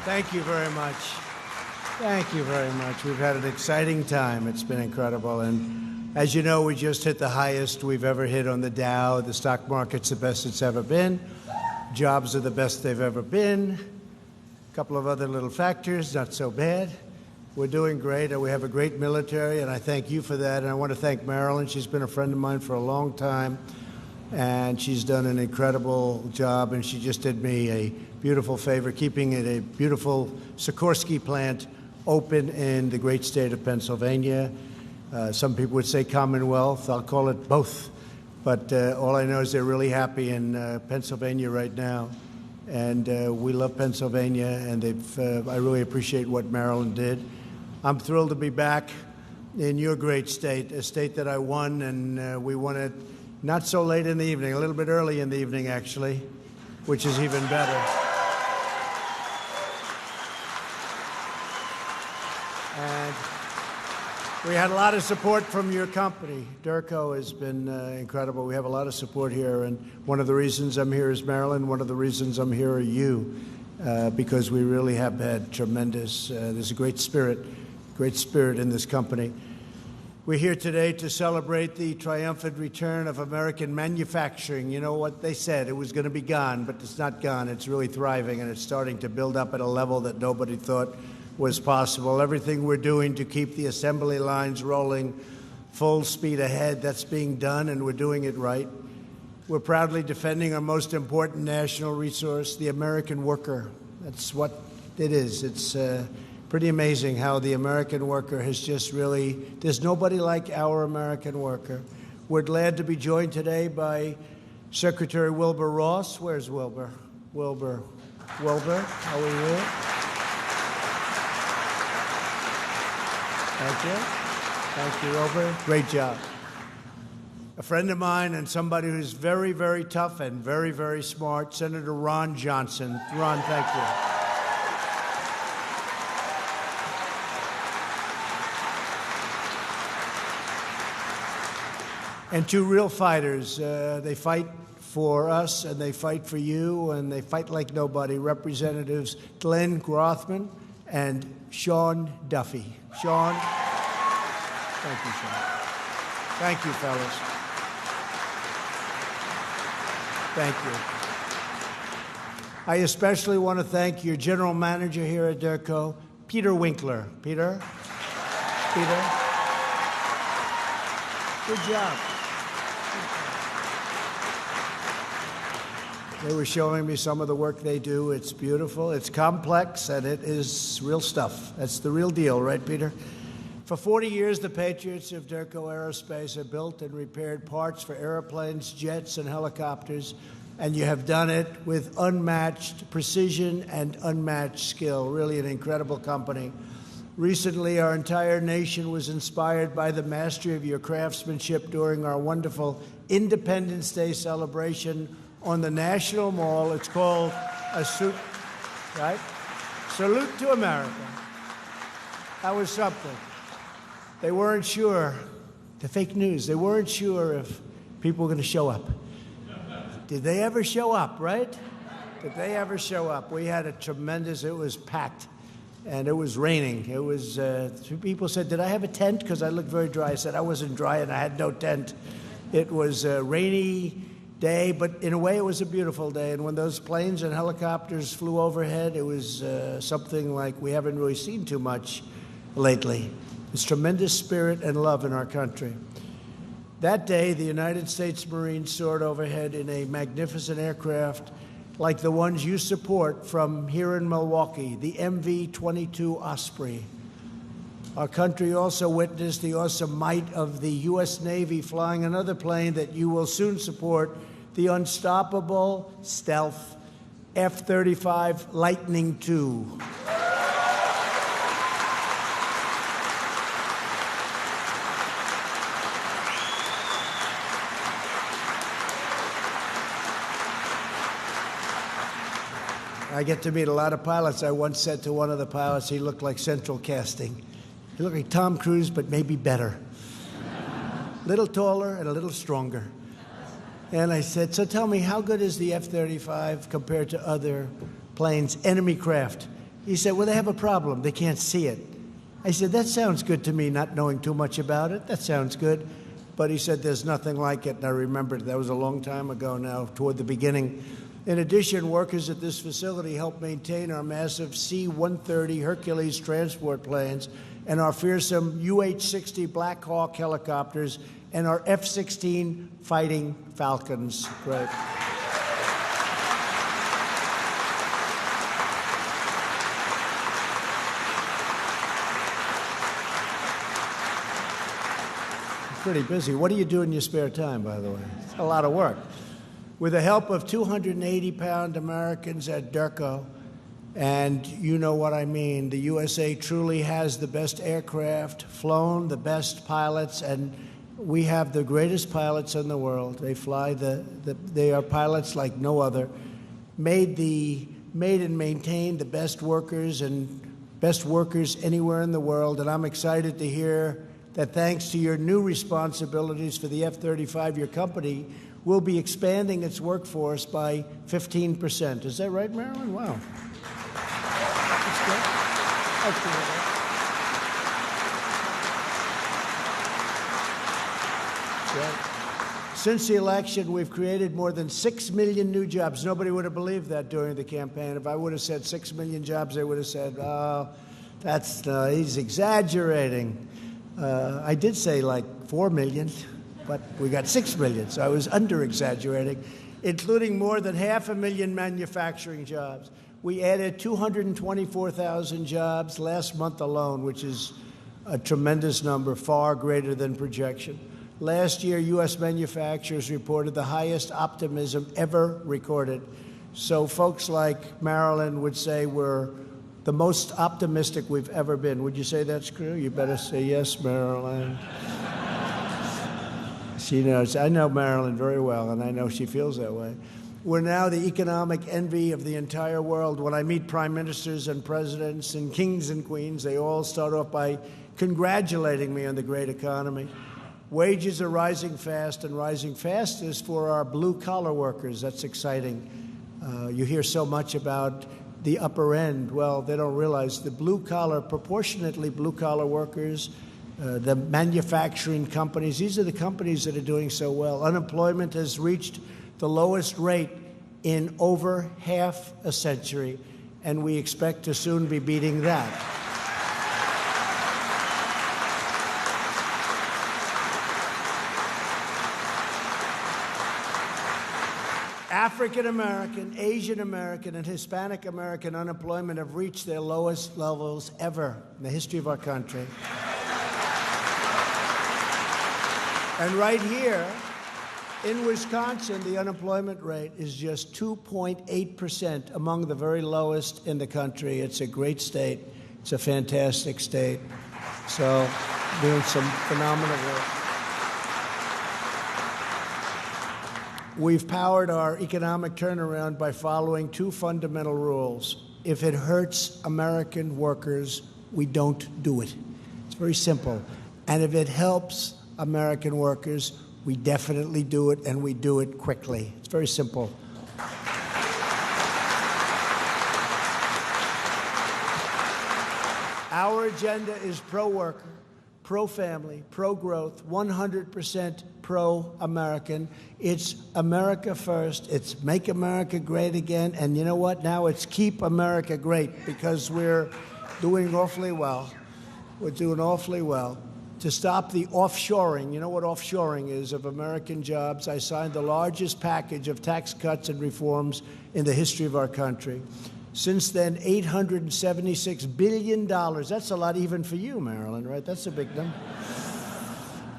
Thank you very much. Thank you very much. We've had an exciting time. It's been incredible. And as you know, we just hit the highest we've ever hit on the Dow. The stock market's the best it's ever been. Jobs are the best they've ever been. A couple of other little factors, not so bad. We're doing great, and we have a great military, and I thank you for that. And I want to thank Marilyn. She's been a friend of mine for a long time, and she's done an incredible job, and she just did me a beautiful favor, keeping it a beautiful Sikorsky plant open in the great state of Pennsylvania. Some people would say Commonwealth. I'll call it both. But all I know is they're really happy in Pennsylvania right now. And we love Pennsylvania, and I really appreciate what Marilyn did. I'm thrilled to be back in your great state, a state that I won, and we won it not so late in the evening, a little bit early in the evening, actually, which is even better. And we had a lot of support from your company. Derco has been incredible. We have a lot of support here, and one of the reasons I'm here is Marilyn. One of the reasons I'm here are you, because we really have had tremendous, there's a great spirit in this company. We're here today to celebrate the triumphant return of American manufacturing. You know what they said, it was going to be gone, but it's not gone. It's really thriving, and it's starting to build up at a level that nobody thought was possible. Everything we're doing to keep the assembly lines rolling full speed ahead, that's being done, and we're doing it right. We're proudly defending our most important national resource, the American worker. That's what it is. It's pretty amazing how the American worker has just really, there's nobody like our American worker. We're glad to be joined today by Secretary Wilbur Ross. Where's Wilbur? Wilbur, how are you? Thank you, Wilbur. Great job. A friend of mine and somebody who's very, very tough and very, very smart, Senator Ron Johnson. Ron, thank you. And two real fighters. They fight for us, and they fight for you, and they fight like nobody. Representatives Glenn Grothman and Sean Duffy. Sean, thank you, Sean. Thank you, fellas. Thank you. I especially want to thank your general manager here at Derco, Peter Winkler. Peter? Good job. They were showing me some of the work they do. It's beautiful, it's complex, and it is real stuff. That's the real deal, right, Peter? For 40 years, the patriots of Derco Aerospace have built and repaired parts for airplanes, jets, and helicopters, and you have done it with unmatched precision and unmatched skill. Really an incredible company. Recently, our entire nation was inspired by the mastery of your craftsmanship during our wonderful Independence Day celebration on the National Mall. It's called a suit, right? Salute to America. That was something. They weren't sure, the fake news, they weren't sure if people were going to show up. Did they ever show up, right? Did they ever show up? We had a tremendous, it was packed, and it was raining. It was, people said, did I have a tent? Because I looked very dry. I said I wasn't dry and I had no tent. It was a rainy day, but in a way it was a beautiful day. And when those planes and helicopters flew overhead, it was something like we haven't really seen too much lately. There's tremendous spirit and love in our country. That day, the United States Marines soared overhead in a magnificent aircraft like the ones you support from here in Milwaukee, the MV-22 Osprey. Our country also witnessed the awesome might of the U.S. Navy flying another plane that you will soon support, the unstoppable stealth F-35 Lightning II. I get to meet a lot of pilots. I once said to one of the pilots, he looked like central casting. He looked like Tom Cruise, but maybe better. A little taller and a little stronger. And I said, so tell me, how good is the F-35 compared to other planes, enemy craft? He said, well, they have a problem. They can't see it. I said, that sounds good to me, not knowing too much about it. That sounds good. But he said, there's nothing like it. And I remembered that was a long time ago now, toward the beginning. In addition, workers at this facility help maintain our massive C-130 Hercules transport planes and our fearsome UH-60 Black Hawk helicopters and our F-16 Fighting Falcons. Great. Pretty busy. What do you do in your spare time, by the way? It's a lot of work. With the help of 280-pound Americans at DERCO, and you know what I mean, the USA truly has the best aircraft, flown the best pilots, and we have the greatest pilots in the world. They fly they are pilots like no other. Made and maintained the best workers anywhere in the world, and I'm excited to hear that thanks to your new responsibilities for the F-35, your company will be expanding its workforce by 15%. Is that right, Marilyn? Wow. That's good. That's good. Right. Since the election, we've created more than 6 million new jobs. Nobody would have believed that during the campaign. If I would have said 6 million jobs, they would have said, oh, he's exaggerating. I did say like 4 million, but we got 6 million, so I was under-exaggerating, including more than 500,000 manufacturing jobs. We added 224,000 jobs last month alone, which is a tremendous number, far greater than projection. Last year, U.S. manufacturers reported the highest optimism ever recorded. So folks like Marilyn would say we're the most optimistic we've ever been. Would you say that's true? You better say yes, Marilyn. She knows. I know Marilyn very well, and I know she feels that way. We're now the economic envy of the entire world. When I meet prime ministers and presidents and kings and queens, they all start off by congratulating me on the great economy. Wages are rising fast, and rising fastest for our blue-collar workers. That's exciting. You hear so much about the upper end. Well, they don't realize the blue-collar, proportionately blue-collar workers, the manufacturing companies, these are the companies that are doing so well. Unemployment has reached the lowest rate in over half a century, and we expect to soon be beating that. African American, Asian American, and Hispanic American unemployment have reached their lowest levels ever in the history of our country. And right here in Wisconsin, the unemployment rate is just 2.8%, among the very lowest in the country. It's a great state. It's a fantastic state. So, doing some phenomenal work. We've powered our economic turnaround by following two fundamental rules. If it hurts American workers, we don't do it. It's very simple. And if it helps American workers, we definitely do it, and we do it quickly. It's very simple. Our agenda is pro-worker, pro-family, pro-growth, 100% pro-American. It's America first. It's make America great again. And you know what? Now it's keep America great, because we're doing awfully well. We're doing awfully well. To stop the offshoring, you know what offshoring is, of American jobs, I signed the largest package of tax cuts and reforms in the history of our country. Since then, $876 billion, that's a lot even for you, Marilyn, right? That's a big number,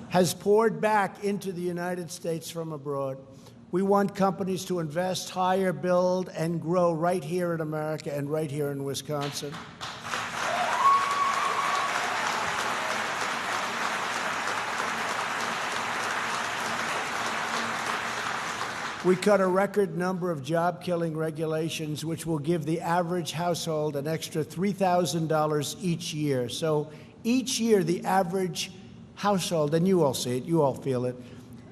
has poured back into the United States from abroad. We want companies to invest, hire, build, and grow right here in America and right here in Wisconsin. We cut a record number of job-killing regulations, which will give the average household an extra $3,000 each year. So each year, the average household, and you all see it, you all feel it,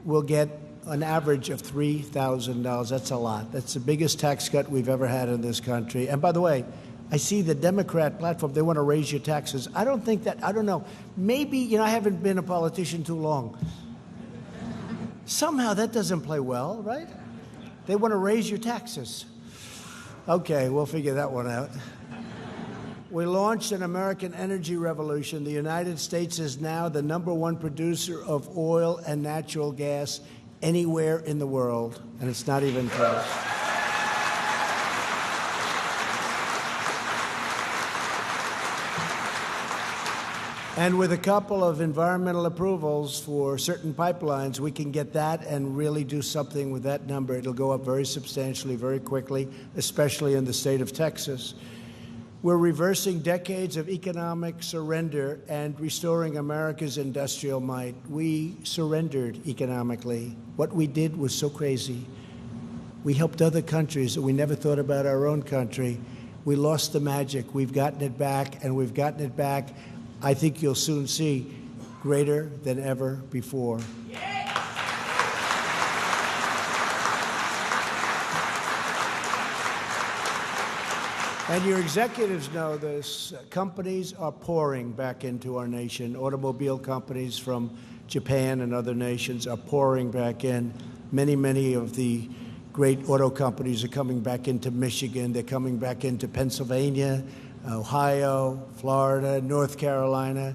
will get an average of $3,000. That's a lot. That's the biggest tax cut we've ever had in this country. And by the way, I see the Democrat platform. They want to raise your taxes. I don't think that, I don't know. Maybe, I haven't been a politician too long. Somehow that doesn't play well, right? They want to raise your taxes. Okay, we'll figure that one out. We launched an American energy revolution. The United States is now the #1 producer of oil and natural gas anywhere in the world, and it's not even close. And with a couple of environmental approvals for certain pipelines, we can get that and really do something with that number. It'll go up very substantially, very quickly, especially in the state of Texas. We're reversing decades of economic surrender and restoring America's industrial might. We surrendered economically. What we did was so crazy. We helped other countries that we never thought about our own country. We lost the magic. We've gotten it back, and we've gotten it back, I think you'll soon see, greater than ever before. And your executives know this. Companies are pouring back into our nation. Automobile companies from Japan and other nations are pouring back in. Many of the great auto companies are coming back into Michigan. They're coming back into Pennsylvania, Ohio, Florida, North Carolina.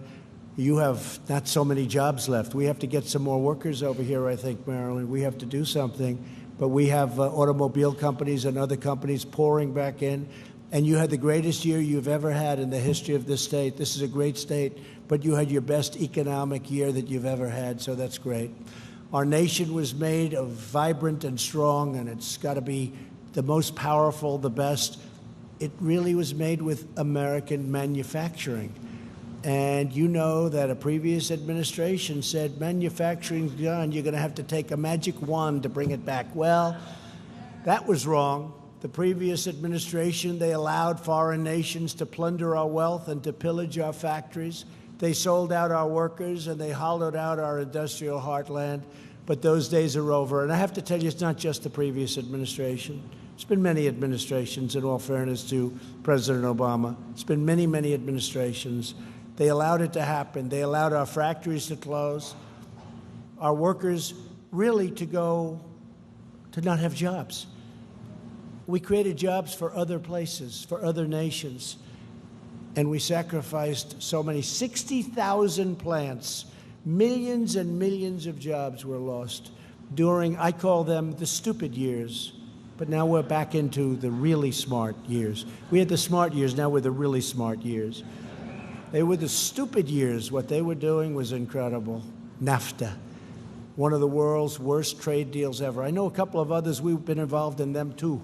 You have not so many jobs left. We have to get some more workers over here, I think, Maryland. We have to do something. But we have automobile companies and other companies pouring back in. And you had the greatest year you've ever had in the history of this state. This is a great state, but you had your best economic year that you've ever had, so that's great. Our nation was made of vibrant and strong, and it's got to be the most powerful, the best. It really was made with American manufacturing. And you know that a previous administration said manufacturing's gone. You're going to have to take a magic wand to bring it back. Well, that was wrong. The previous administration, they allowed foreign nations to plunder our wealth and to pillage our factories. They sold out our workers and they hollowed out our industrial heartland. But those days are over. And I have to tell you, it's not just the previous administration. It's been many administrations, in all fairness to President Obama. It's been many administrations. They allowed it to happen. They allowed our factories to close, our workers really to not have jobs. We created jobs for other places, for other nations, and we sacrificed so many, 60,000 plants, millions and millions of jobs were lost during, I call them the stupid years, but now we're back into the really smart years. We had the smart years, now we're the really smart years. They were the stupid years. What they were doing was incredible. NAFTA, one of the world's worst trade deals ever. I know a couple of others, we've been involved in them too.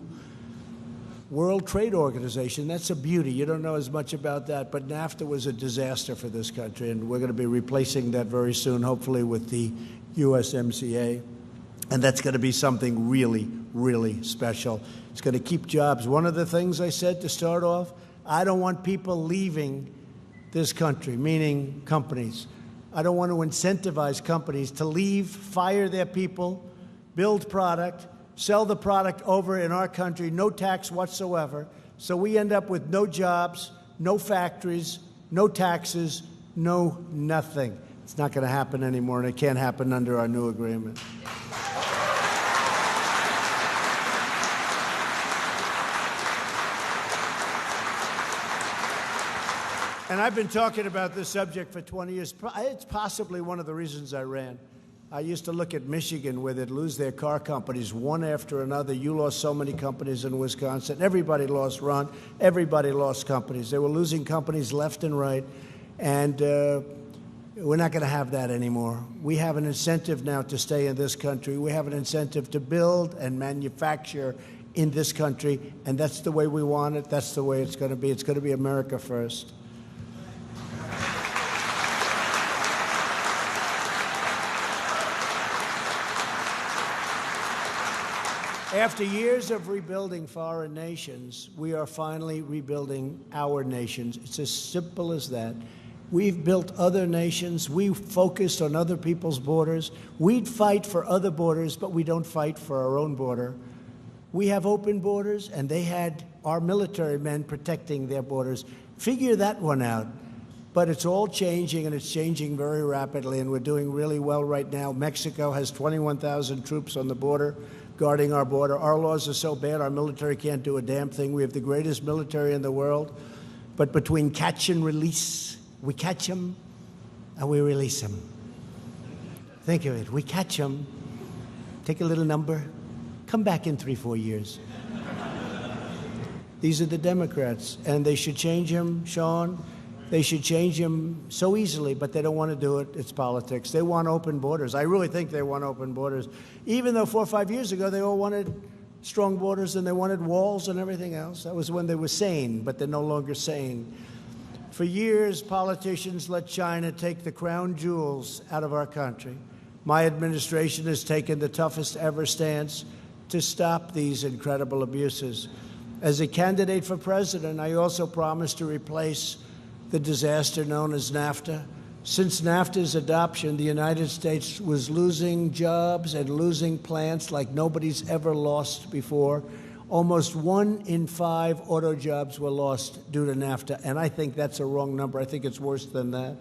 World Trade Organization, that's a beauty. You don't know as much about that, but NAFTA was a disaster for this country, and we're going to be replacing that very soon, hopefully with the USMCA, and that's going to be something really special. It's going to keep jobs. One of the things I said to start off, I don't want people leaving this country, meaning companies. I don't want to incentivize companies to leave, fire their people, build product, sell the product over in our country, no tax whatsoever. So we end up with no jobs, no factories, no taxes, no nothing. It's not going to happen anymore, and it can't happen under our new agreement. And I've been talking about this subject for 20 years. It's possibly one of the reasons I ran. I used to look at Michigan, where they'd lose their car companies one after another. You lost so many companies in Wisconsin. Everybody lost, Ron. Everybody lost companies. They were losing companies left and right. And we're not going to have that anymore. We have an incentive now to stay in this country. We have an incentive to build and manufacture in this country. And that's the way we want it. That's the way it's going to be. It's going to be America first. After years of rebuilding foreign nations, we are finally rebuilding our nations. It's as simple as that. We've built other nations. We focused on other people's borders. We'd fight for other borders, but we don't fight for our own border. We have open borders, and they had our military men protecting their borders. Figure that one out. But it's all changing, and it's changing very rapidly, and we're doing really well right now. Mexico has 21,000 troops on the border, guarding our border. Our laws are so bad, our military can't do a damn thing. We have the greatest military in the world. But between catch and release, we catch them and we release them. Think of it. We catch them, take a little number, come back in 3-4 years. These are the Democrats, and they should change them, Sean. They should change them so easily, but they don't want to do it. It's politics. They want open borders. I really think they want open borders. Even though 4 or 5 years ago, they all wanted strong borders and they wanted walls and everything else. That was when they were sane, but they're no longer sane. For years, politicians let China take the crown jewels out of our country. My administration has taken the toughest ever stance to stop these incredible abuses. As a candidate for president, I also promised to replace the disaster known as NAFTA. Since NAFTA's adoption, the United States was losing jobs and losing plants like nobody's ever lost before. Almost 1 in 5 auto jobs were lost due to NAFTA, and I think that's a wrong number. I think it's worse than that.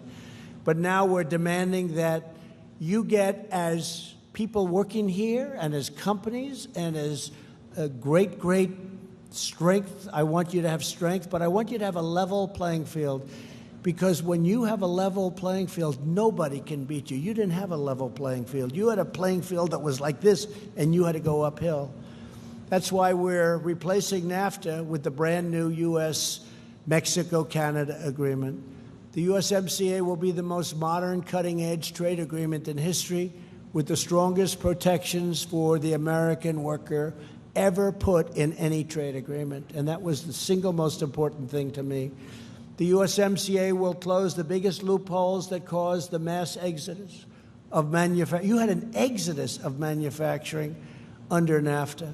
But now we're demanding that you get, as people working here and as companies and as a great strength. I want you to have strength, but I want you to have a level playing field, because when you have a level playing field, nobody can beat you. You didn't have a level playing field. You had a playing field that was like this, and you had to go uphill. That's why we're replacing NAFTA with the brand new U.S.-Mexico-Canada agreement. The USMCA will be the most modern, cutting-edge trade agreement in history, with the strongest protections for the American worker ever put in any trade agreement, and that was the single most important thing to me. The USMCA will close the biggest loopholes that caused the mass exodus of manufacturing. You had an exodus of manufacturing under NAFTA.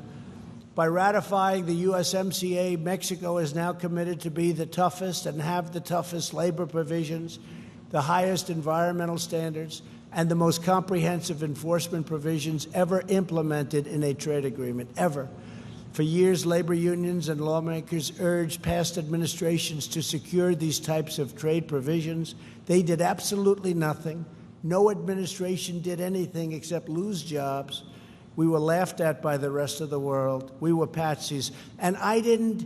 By ratifying the USMCA, Mexico is now committed to be the toughest and have the toughest labor provisions, the highest environmental standards, and the most comprehensive enforcement provisions ever implemented in a trade agreement, ever. For years, labor unions and lawmakers urged past administrations to secure these types of trade provisions. They did absolutely nothing. No administration did anything except lose jobs. We were laughed at by the rest of the world. We were patsies. And I didn't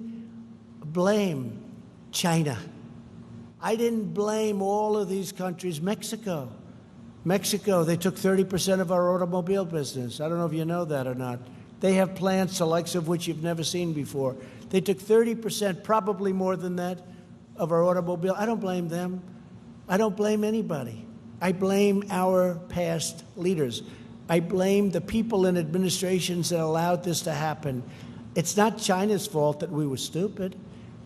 blame China. I didn't blame all of these countries. Mexico, they took 30% of our automobile business. I don't know if you know that or not. They have plants the likes of which you've never seen before. They took 30%, probably more than that, of our automobile. I don't blame them. I don't blame anybody. I blame our past leaders. I blame the people in administrations that allowed this to happen. It's not China's fault that we were stupid.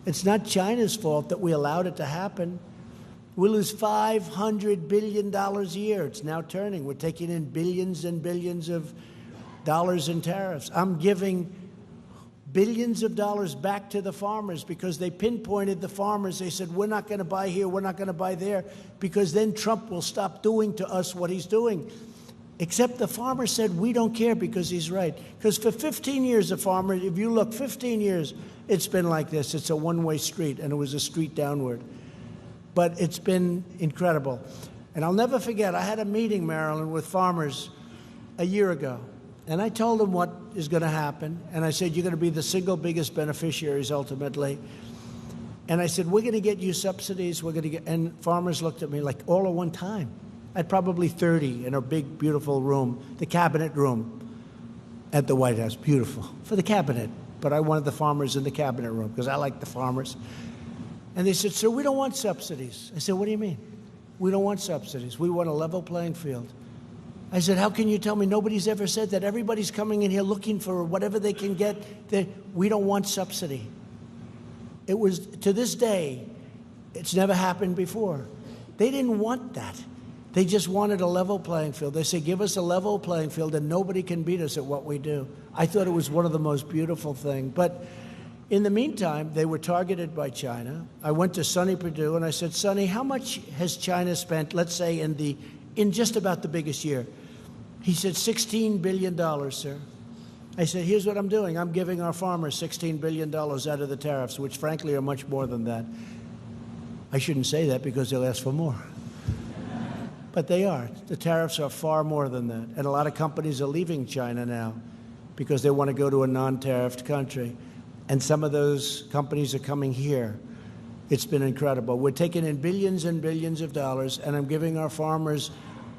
It's not China's fault that we allowed it to happen. We lose $500 billion a year. It's now turning. We're taking in billions and billions of dollars in tariffs. I'm giving billions of dollars back to the farmers because they pinpointed the farmers. They said, we're not going to buy here, we're not going to buy there, because then Trump will stop doing to us what he's doing. Except the farmer said, we don't care, because he's right. Because for 15 years, a farmer, if you look, 15 years, it's been like this. It's a one-way street, and it was a street downward. But it's been incredible. And I'll never forget, I had a meeting, Marilyn, with farmers a year ago. And I told them what is going to happen. And I said, you're going to be the single biggest beneficiaries ultimately. And I said, we're going to get you subsidies. We're going to get, and farmers looked at me like all at one time. I had probably 30 in a big, beautiful room, the cabinet room at the White House. Beautiful for the cabinet. But I wanted the farmers in the cabinet room because I like the farmers. And they said, sir, we don't want subsidies. I said, what do you mean? We don't want subsidies. We want a level playing field. I said, how can you tell me? Nobody's ever said that. Everybody's coming in here looking for whatever they can get. We don't want subsidy. It was, to this day, it's never happened before. They didn't want that. They just wanted a level playing field. They said, give us a level playing field and nobody can beat us at what we do. I thought it was one of the most beautiful things. But in the meantime, they were targeted by China. I went to Sonny Perdue and I said, Sonny, how much has China spent, let's say, in just about the biggest year? He said, $16 billion, sir. I said, here's what I'm doing. I'm giving our farmers $16 billion out of the tariffs, which frankly are much more than that. I shouldn't say that because they'll ask for more. But they are. The tariffs are far more than that. And a lot of companies are leaving China now because they want to go to a non-tariffed country. And some of those companies are coming here. It's been incredible. We're taking in billions and billions of dollars, and I'm giving our farmers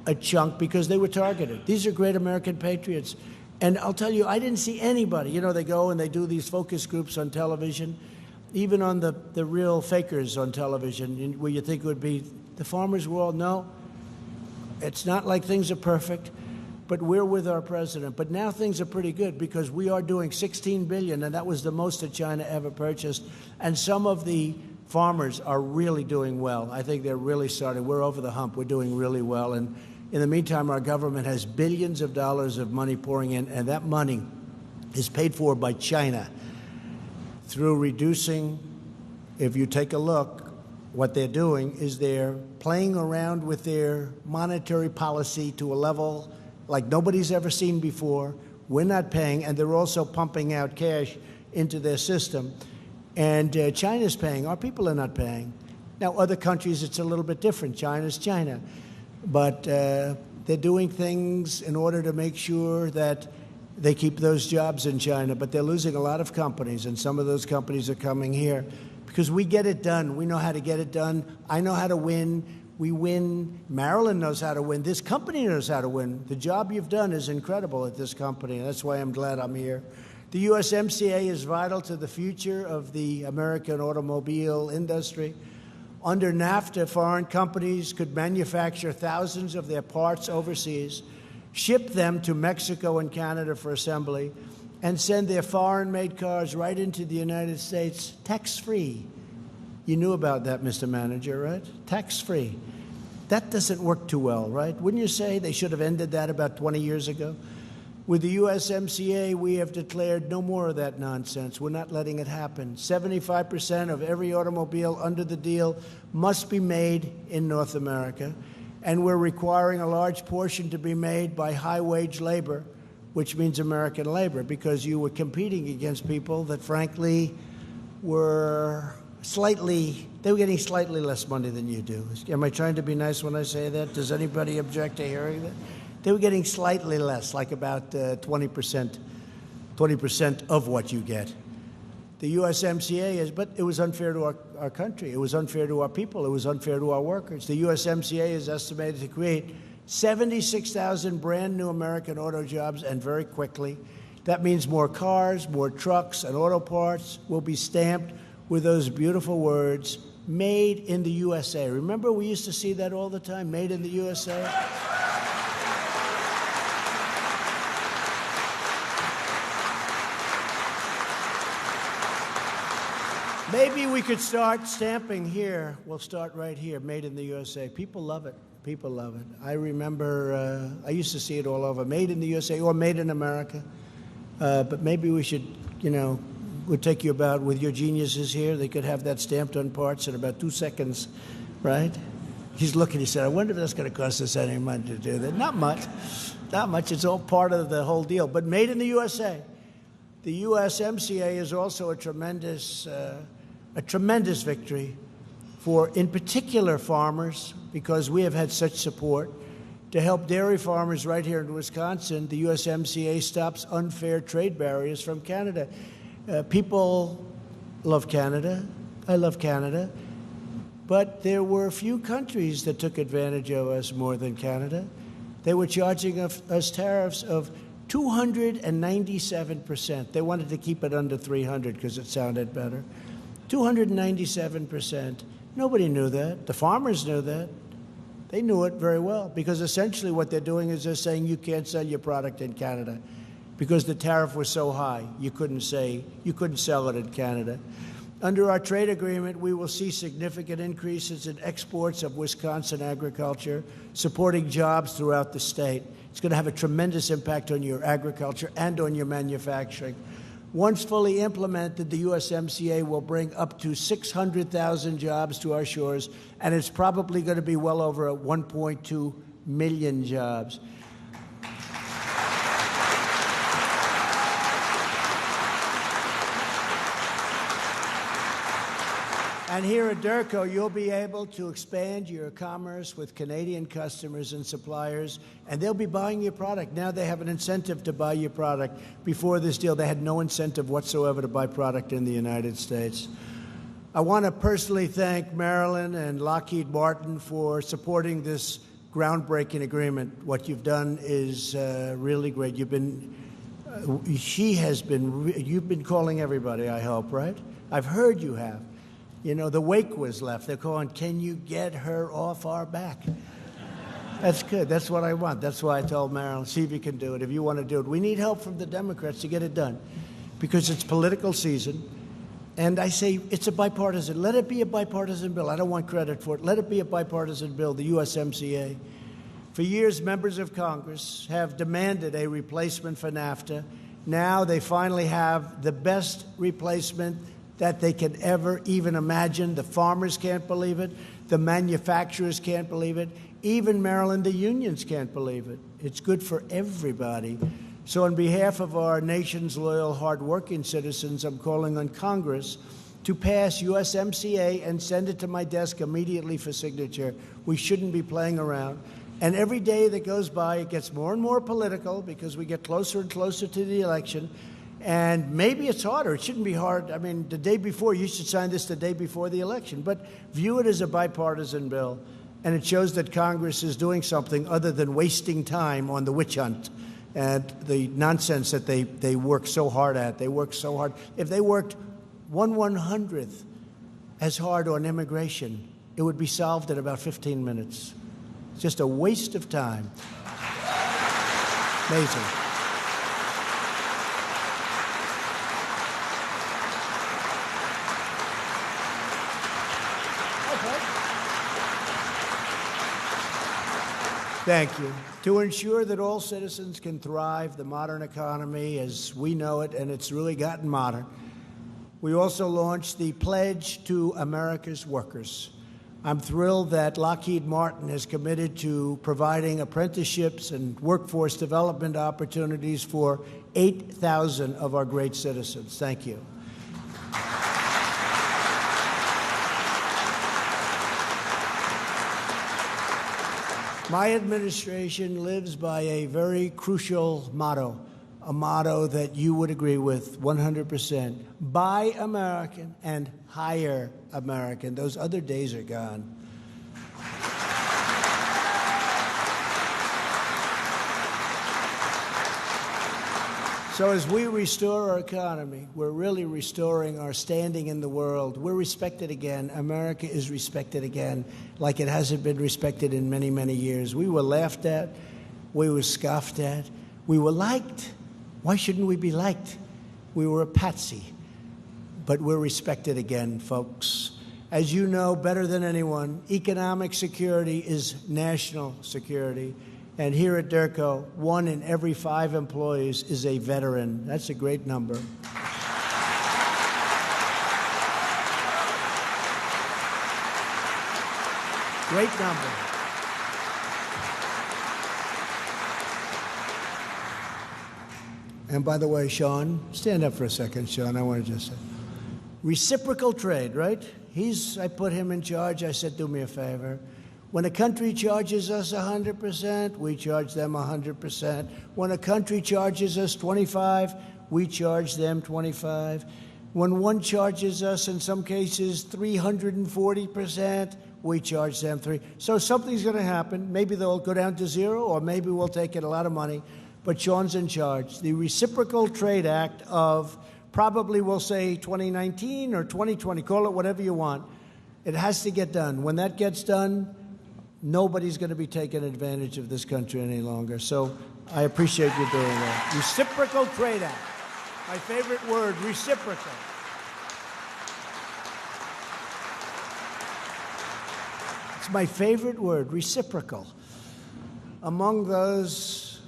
a chunk because they were targeted. These are great American patriots. And I'll tell you, I didn't see anybody. You know, they go and they do these focus groups on television, even on the real fakers on television, where you think it would be the farmers' world. No, it's not like things are perfect, but we're with our president. But now things are pretty good because we are doing $16 billion, and that was the most that China ever purchased. And some of the farmers are really doing well. I think they're really starting. We're over the hump. We're doing really well. And in the meantime, our government has billions of dollars of money pouring in, and that money is paid for by China through reducing. If you take a look, what they're doing is they're playing around with their monetary policy to a level like nobody's ever seen before. We're not paying, and they're also pumping out cash into their system. And China's paying. Our people are not paying. Now, other countries, it's a little bit different. China's China. But they're doing things in order to make sure that they keep those jobs in China. But they're losing a lot of companies, and some of those companies are coming here because we get it done. We know how to get it done. I know how to win. We win. Maryland knows how to win. This company knows how to win. The job you've done is incredible at this company. That's why I'm glad I'm here. The USMCA is vital to the future of the American automobile industry. Under NAFTA, foreign companies could manufacture thousands of their parts overseas, ship them to Mexico and Canada for assembly, and send their foreign-made cars right into the United States tax-free. You knew about that, Mr. Manager, right? Tax-free. That doesn't work too well, right? Wouldn't you say they should have ended that about 20 years ago? With the USMCA, we have declared no more of that nonsense. We're not letting it happen. 75% of every automobile under the deal must be made in North America, and we're requiring a large portion to be made by high-wage labor, which means American labor, because you were competing against people that, frankly, were getting slightly less money than you do. Am I trying to be nice when I say that? Does anybody object to hearing that? They were getting slightly less, like about 20% of what you get. The USMCA is, but it was unfair to our country. It was unfair to our people. It was unfair to our workers. The USMCA is estimated to create 76,000 brand new American auto jobs, and very quickly. That means more cars, more trucks, and auto parts will be stamped with those beautiful words, made in the USA. Remember, we used to see that all the time, made in the USA? Maybe we could start stamping here. We'll start right here, made in the USA. People love it. People love it. I remember, I used to see it all over, made in the USA or made in America. But maybe we should, we'll take you about, with your geniuses here, they could have that stamped on parts in about 2 seconds, right? He's looking, he said, I wonder if that's going to cost us any money to do that. Not much. Not much. It's all part of the whole deal. But made in the USA. The USMCA is also a tremendous victory for, in particular, farmers, because we have had such support. To help dairy farmers right here in Wisconsin, the USMCA stops unfair trade barriers from Canada. People love Canada. I love Canada. But there were a few countries that took advantage of us more than Canada. They were charging us tariffs of 297%. They wanted to keep it under 300 because it sounded better. 297%. Nobody knew that. The farmers knew that. They knew it very well, because essentially what they're doing is they're saying you can't sell your product in Canada because the tariff was so high. You couldn't sell it in Canada. Under our trade agreement, we will see significant increases in exports of Wisconsin agriculture, supporting jobs throughout the state. It's going to have a tremendous impact on your agriculture and on your manufacturing. Once fully implemented, the USMCA will bring up to 600,000 jobs to our shores, and it's probably going to be well over 1.2 million jobs. And here at Derco, you'll be able to expand your commerce with Canadian customers and suppliers, and they'll be buying your product. Now they have an incentive to buy your product. Before this deal, they had no incentive whatsoever to buy product in the United States. I want to personally thank Marilyn and Lockheed Martin for supporting this groundbreaking agreement. What you've done is really great. You've been calling everybody, I hope, right? I've heard you have. You know, the wake was left. They're calling, can you get her off our back? That's good. That's what I want. That's why I told Marilyn, see if you can do it, if you want to do it. We need help from the Democrats to get it done because it's political season. And I say it's a bipartisan. Let it be a bipartisan bill. I don't want credit for it. Let it be a bipartisan bill, the USMCA. For years, members of Congress have demanded a replacement for NAFTA. Now they finally have the best replacement that they could ever even imagine. The farmers can't believe it. The manufacturers can't believe it. Even, Maryland, the unions can't believe it. It's good for everybody. So on behalf of our nation's loyal, hardworking citizens, I'm calling on Congress to pass USMCA and send it to my desk immediately for signature. We shouldn't be playing around. And every day that goes by, it gets more and more political because we get closer and closer to the election. And maybe it's harder. It shouldn't be hard. I mean, the day before, you should sign this the day before the election. But view it as a bipartisan bill. And it shows that Congress is doing something other than wasting time on the witch hunt and the nonsense that they work so hard at. They work so hard. If they worked 1/100th as hard on immigration, it would be solved in about 15 minutes. It's just a waste of time. Amazing. Thank you. To ensure that all citizens can thrive, the modern economy as we know it, and it's really gotten modern, we also launched the Pledge to America's Workers. I'm thrilled that Lockheed Martin has committed to providing apprenticeships and workforce development opportunities for 8,000 of our great citizens. Thank you. My administration lives by a very crucial motto, a motto that you would agree with 100%. Buy American and hire American. Those other days are gone. So as we restore our economy, we're really restoring our standing in the world. We're respected again. America is respected again like it hasn't been respected in many, many years. We were laughed at. We were scoffed at. We were liked. Why shouldn't we be liked? We were a patsy. But we're respected again, folks. As you know better than anyone, economic security is national security. And here at Derco, 1 in every 5 employees is a veteran. That's a great number. Great number. And by the way, Sean, stand up for a second, Sean. I want to just say, reciprocal trade, right? I put him in charge. I said, do me a favor. When a country charges us 100%, we charge them 100%. When a country charges us 25%, we charge them 25%. When one charges us, in some cases, 340%, we charge them 3%. So something's going to happen. Maybe they'll go down to 0, or maybe we'll take in a lot of money. But Sean's in charge. The Reciprocal Trade Act of probably, we'll say, 2019 or 2020, call it whatever you want. It has to get done. When that gets done, nobody's going to be taking advantage of this country any longer. So I appreciate you doing that. Reciprocal Trade Act. My favorite word, reciprocal. It's my favorite word, reciprocal. Among those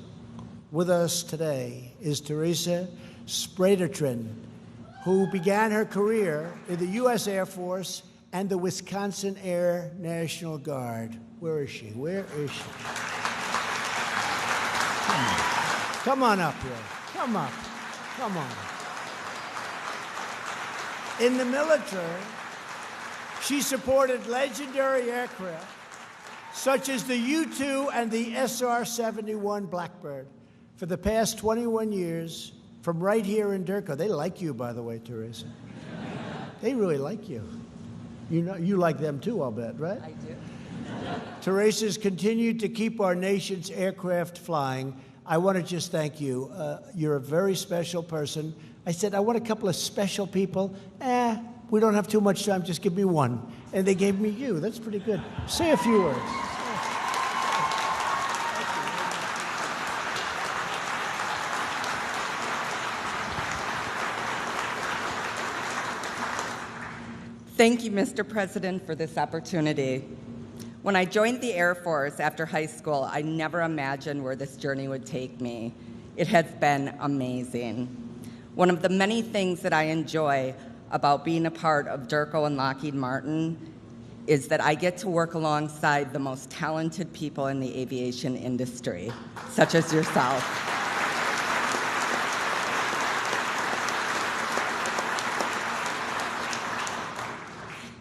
with us today is Teresa Spradertrin, who began her career in the U.S. Air Force and the Wisconsin Air National Guard. Where is she? Where is she? Come on up here. Come up. Come on. In the military, She supported legendary aircraft such as the U-2 and the SR-71 Blackbird for the past 21 years from right here in Durko. They like you, by the way, Teresa. They really like you. You know, you like them too, I'll bet, right? I do. Teresa's continued to keep our nation's aircraft flying. I want to just thank you. You're a very special person. I said, I want a couple of special people. We don't have too much time, just give me one. And they gave me you. That's pretty good. Say a few words. Thank you, Mr. President, for this opportunity. When I joined the Air Force after high school, I never imagined where this journey would take me. It has been amazing. One of the many things that I enjoy about being a part of Durko and Lockheed Martin is that I get to work alongside the most talented people in the aviation industry, such as yourself.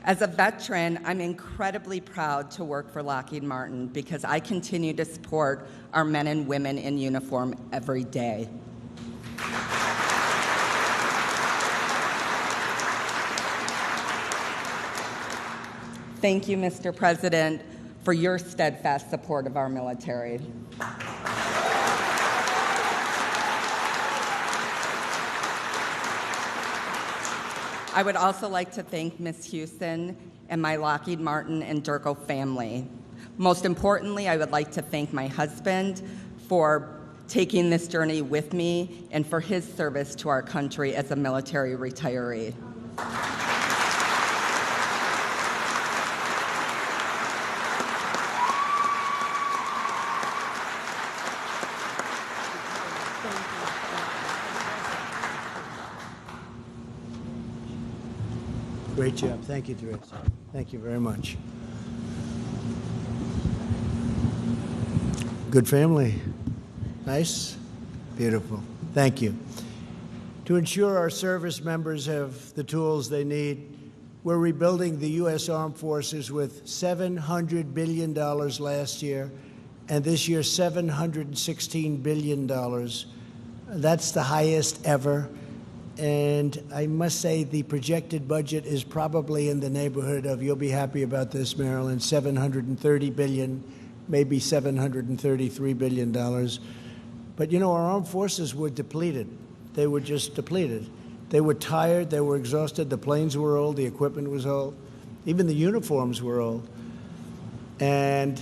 As a veteran, I'm incredibly proud to work for Lockheed Martin because I continue to support our men and women in uniform every day. Thank you, Mr. President, for your steadfast support of our military. I would also like to thank Ms. Houston and my Lockheed Martin and Durko family. Most importantly, I would like to thank my husband for taking this journey with me and for his service to our country as a military retiree. Great job. Thank you, Teresa. Thank you very much. Good family. Nice? Beautiful. Thank you. To ensure our service members have the tools they need, we're rebuilding the U.S. Armed Forces with $700 billion last year, and this year $716 billion. That's the highest ever. And I must say the projected budget is probably in the neighborhood of, you'll be happy about this, Marilyn, $730 billion, maybe $733 billion. But, you know, our armed forces were depleted. They were just depleted. They were tired. They were exhausted. The planes were old. The equipment was old. Even the uniforms were old. And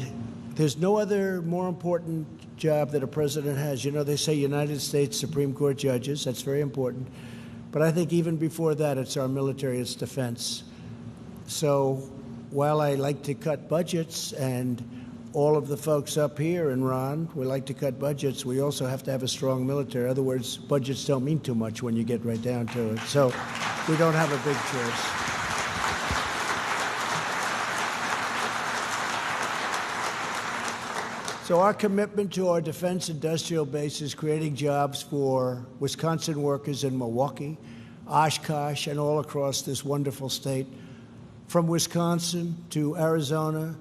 there's no other more important job that a president has. You know, they say United States Supreme Court judges. That's very important. But I think even before that, it's our military, it's defense. So while I like to cut budgets, and all of the folks up here and Ron, we like to cut budgets, we also have to have a strong military. In other words, budgets don't mean too much when you get right down to it. So we don't have a big choice. So our commitment to our defense industrial base is creating jobs for Wisconsin workers in Milwaukee, Oshkosh, and all across this wonderful state. From Wisconsin to Arizona,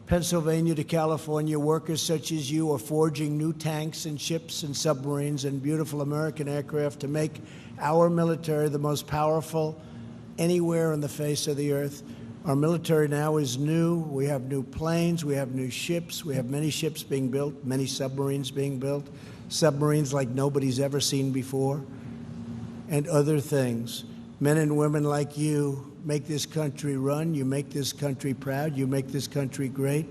Pennsylvania to California, workers such as you are forging new tanks and ships and submarines and beautiful American aircraft to make our military the most powerful anywhere on the face of the earth. Our military now is new. We have new planes. We have new ships. We have many ships being built, many submarines being built, submarines like nobody's ever seen before, and other things. Men and women like you make this country run. You make this country proud. You make this country great.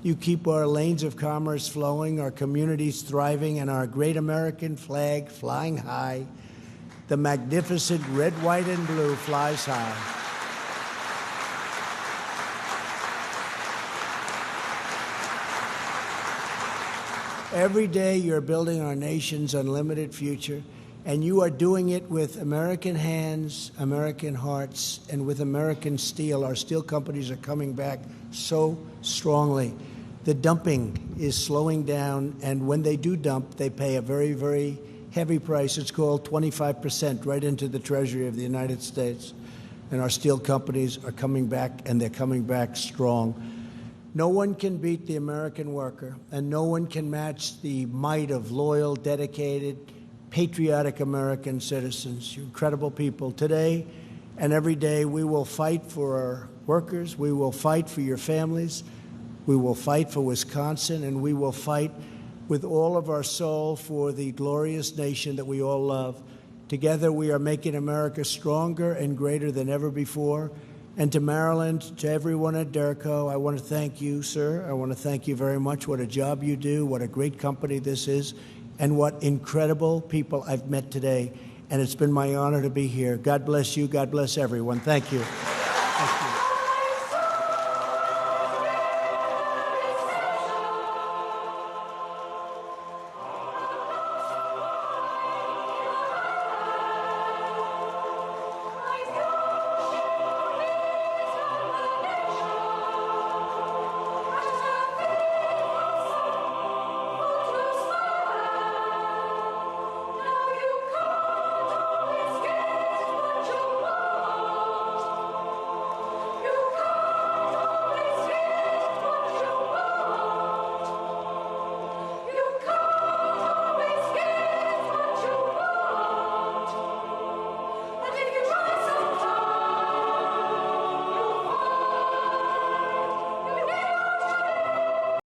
You keep our lanes of commerce flowing, our communities thriving, and our great American flag flying high. The magnificent red, white, and blue flies high. Every day you're building our nation's unlimited future, and you are doing it with American hands, American hearts, and with American steel. Our steel companies are coming back so strongly. The dumping is slowing down, and when they do dump, they pay a very, very heavy price. It's called 25% right into the Treasury of the United States. and our steel companies are coming back, and they're coming back strong. No one can beat the American worker, and no one can match the might of loyal, dedicated, patriotic American citizens. You incredible people. Today and every day, we will fight for our workers. We will fight for your families. We will fight for Wisconsin, and we will fight with all of our soul for the glorious nation that we all love. Together, we are making America stronger and greater than ever before. And to Maryland, to everyone at Derco, I want to thank you, sir. I want to thank you very much. What a job you do, what a great company this is, and what incredible people I've met today. And it's been my honor to be here. God bless you. God bless everyone. Thank you. Thank you.